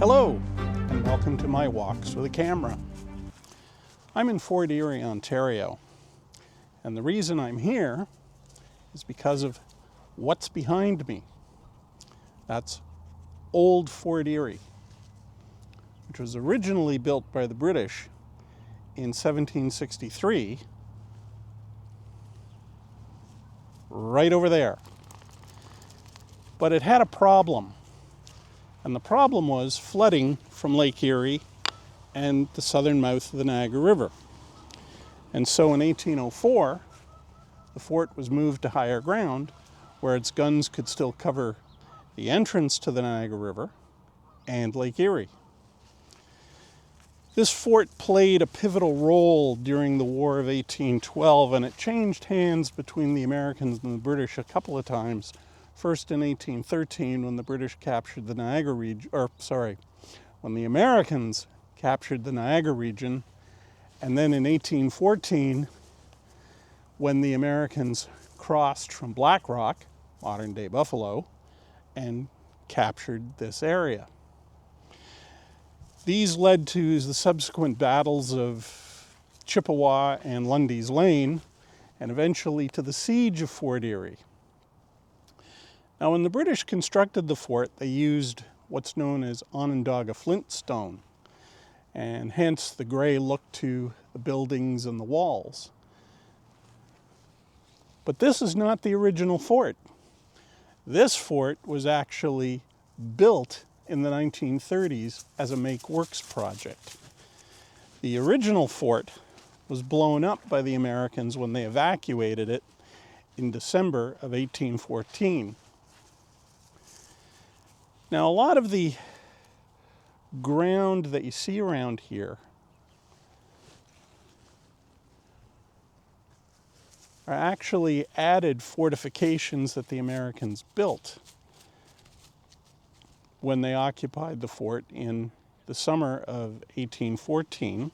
Hello, and welcome to my walks with a camera. I'm in Fort Erie, Ontario, and the reason I'm here is because of what's behind me. That's Old Fort Erie, which was originally built by the British in 1763, right over there. But it had a problem, and the problem was flooding from Lake Erie and the southern mouth of the Niagara River. And so in 1804, the fort was moved to higher ground where its guns could still cover the entrance to the Niagara River and Lake Erie. This fort played a pivotal role during the War of 1812, and it changed hands between the Americans and the British a couple of times. First in 1813, when the British captured the Niagara region, when the Americans captured the Niagara region, and then in 1814, when the Americans crossed from Black Rock, modern-day Buffalo, and captured this area. These led to the subsequent battles of Chippewa and Lundy's Lane, and eventually to the siege of Fort Erie. Now, when the British constructed the fort, they used what's known as Onondaga flintstone, and hence the gray look to the buildings and the walls. But this is not the original fort. This fort was actually built in the 1930s as a make-works project. The original fort was blown up by the Americans when they evacuated it in December of 1814. Now, a lot of the ground that you see around here are actually added fortifications that the Americans built when they occupied the fort in the summer of 1814,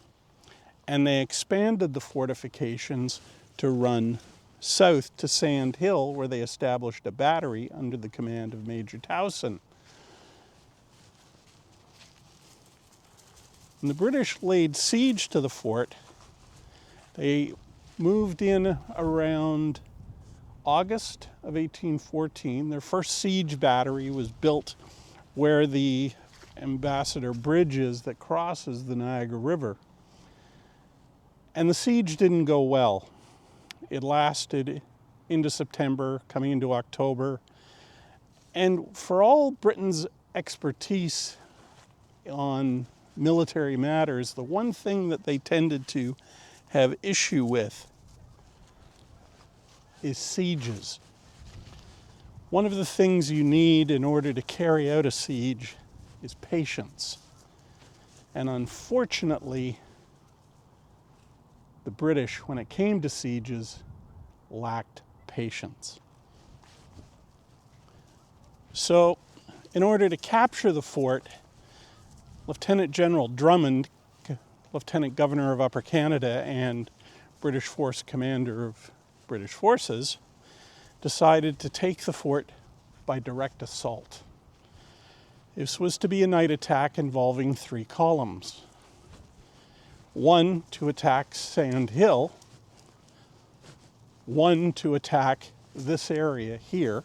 and they expanded the fortifications to run south to Sand Hill, where they established a battery under the command of Major Towson. When the British laid siege to the fort, they moved in around August of 1814. Their first siege battery was built where the Ambassador Bridge is that crosses the Niagara River. And the siege didn't go well. It lasted into September, coming into October. And for all Britain's expertise on military matters, the one thing that they tended to have issue with is sieges. One of the things you need in order to carry out a siege is patience. And unfortunately, the British, when it came to sieges, lacked patience. So, in order to capture the fort, Lieutenant General Drummond, Lieutenant Governor of Upper Canada and British Force Commander of British Forces, decided to take the fort by direct assault. This was to be a night attack involving 3 columns. One to attack Sand Hill, one to attack this area here,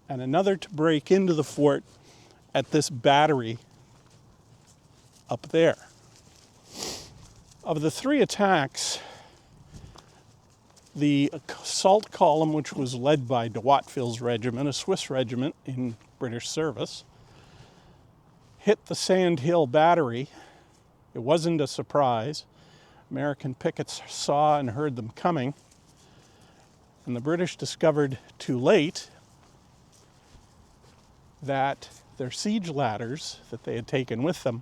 and another to break into the fort at this battery up there. Of the 3 attacks, the assault column, which was led by de Watteville's regiment, a Swiss regiment in British service, hit the Sand Hill battery. It wasn't a surprise. American pickets saw and heard them coming, and the British discovered too late that their siege ladders that they had taken with them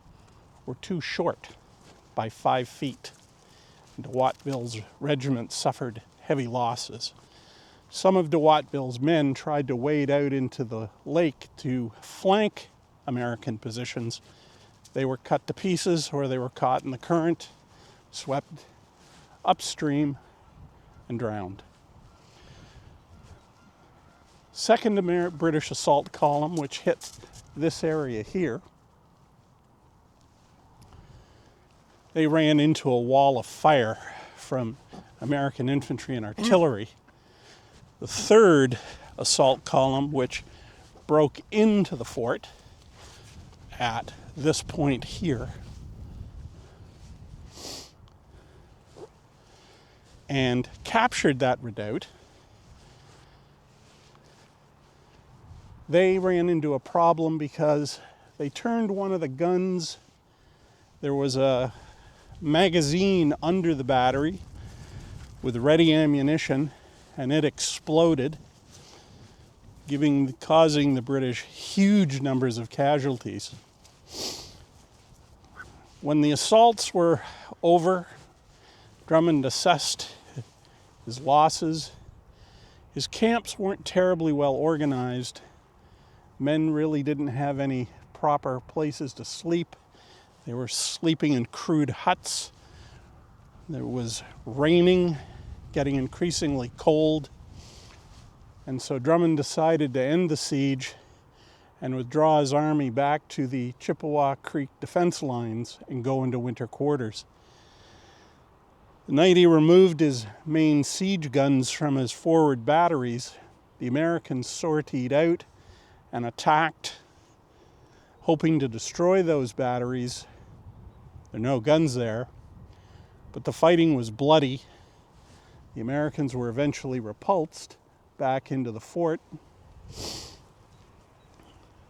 were too short by 5 feet. De Watteville's regiment suffered heavy losses. Some of de Watteville's men tried to wade out into the lake to flank American positions. They were cut to pieces, or they were caught in the current, swept upstream, and drowned. Second British assault column, which hit this area here. They ran into a wall of fire from American infantry and artillery. The third assault column, which broke into the fort at this point here, and captured that redoubt, they ran into a problem because they turned one of the guns. There was a magazine under the battery with ready ammunition, and it exploded, causing the British huge numbers of casualties. When the assaults were over, Drummond assessed his losses. His camps weren't terribly well organized. Men really didn't have any proper places to sleep. They were sleeping in crude huts. It was raining, getting increasingly cold. And so Drummond decided to end the siege and withdraw his army back to the Chippewa Creek defense lines and go into winter quarters. The night he removed his main siege guns from his forward batteries, the Americans sortied out and attacked, hoping to destroy those batteries. There are no guns there, but the fighting was bloody. The Americans were eventually repulsed back into the fort.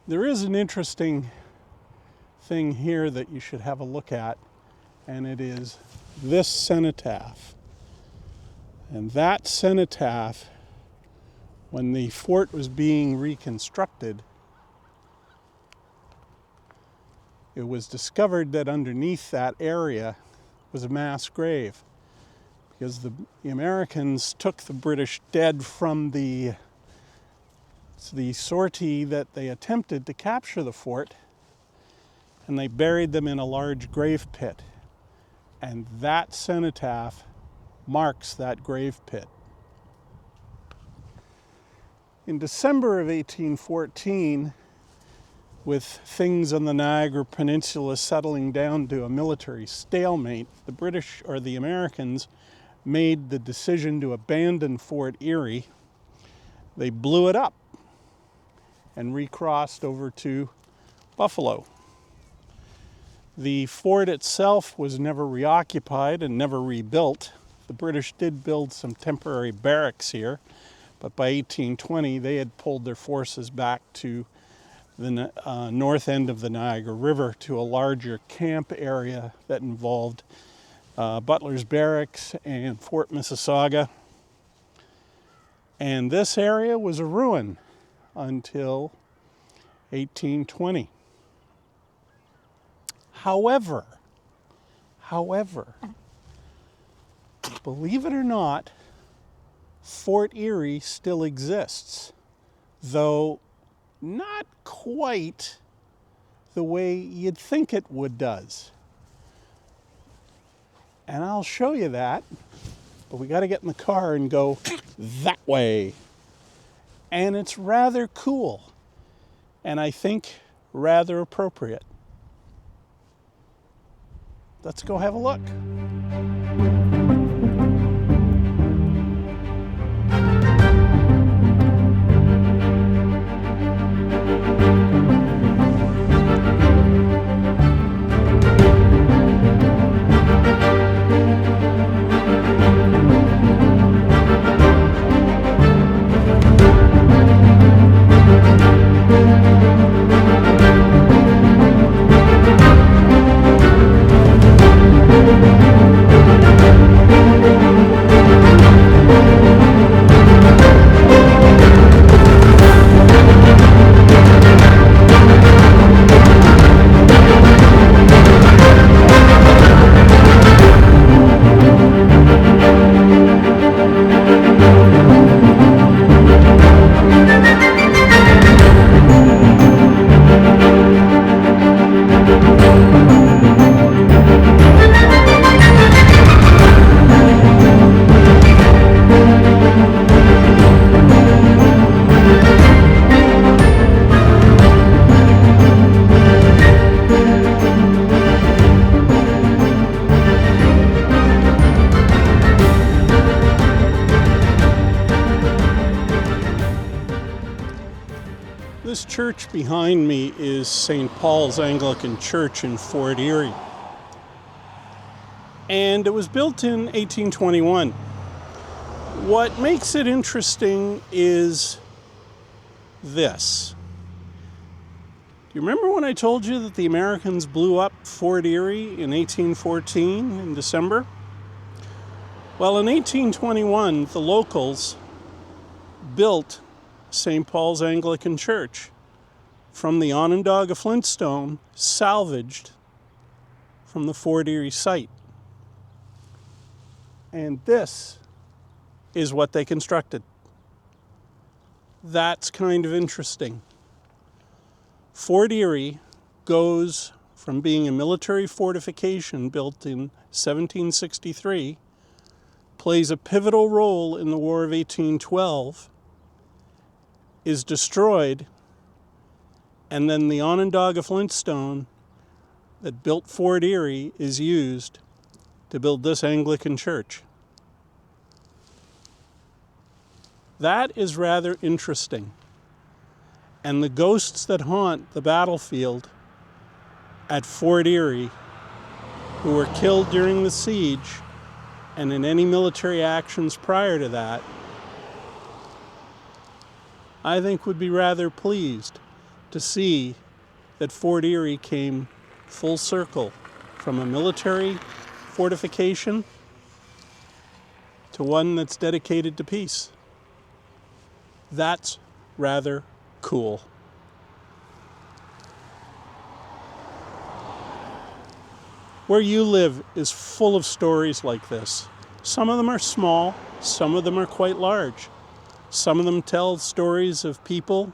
There is an interesting thing here that you should have a look at, and it is this cenotaph. And that cenotaph, when the fort was being reconstructed, it was discovered that underneath that area was a mass grave, because the Americans took the British dead from the sortie that they attempted to capture the fort, and they buried them in a large grave pit. And that cenotaph marks that grave pit. In December of 1814, with things on the Niagara Peninsula settling down to a military stalemate, the British, or the Americans, made the decision to abandon Fort Erie. They blew it up and recrossed over to Buffalo. The fort itself was never reoccupied and never rebuilt. The British did build some temporary barracks here, but by 1820 they had pulled their forces back to the north end of the Niagara River to a larger camp area that involved Butler's Barracks and Fort Mississauga. And this area was a ruin until 1820. However, believe it or not, Fort Erie still exists, though not quite the way you'd think it does. And I'll show you that, but we got to get in the car and go that way. And it's rather cool, and I think rather appropriate. Let's go have a look. church behind me is St. Paul's Anglican Church in Fort Erie. And it was built in 1821. What makes it interesting is this. Do you remember when I told you that the Americans blew up Fort Erie in 1814 in December? Well, in 1821, the locals built St. Paul's Anglican Church from the Onondaga Flintstone salvaged from the Fort Erie site. And this is what they constructed. That's kind of interesting. Fort Erie goes from being a military fortification built in 1763, plays a pivotal role in the War of 1812, is destroyed, and then the Onondaga Flintstone that built Fort Erie is used to build this Anglican church. That is rather interesting. And the ghosts that haunt the battlefield at Fort Erie, who were killed during the siege and in any military actions prior to that, I think would be rather pleased to see that Fort Erie came full circle from a military fortification to one that's dedicated to peace. That's rather cool. Where you live is full of stories like this. Some of them are small, some of them are quite large. Some of them tell stories of people,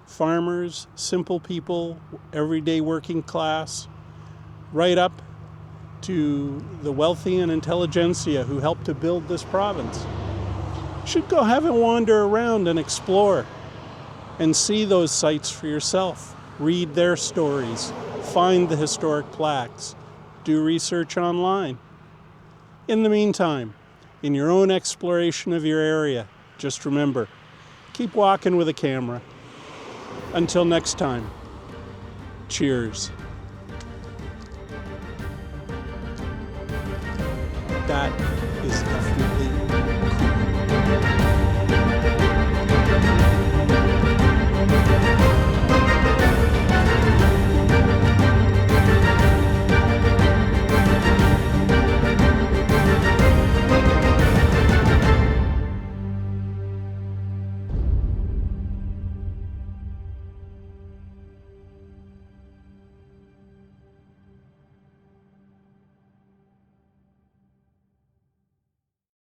farmers, simple people, everyday working class, right up to the wealthy and intelligentsia who helped to build this province. You should go have a wander around and explore and see those sites for yourself. Read their stories, find the historic plaques, do research online. In the meantime, in your own exploration of your area, just remember, keep walking with a camera. Until next time, cheers. That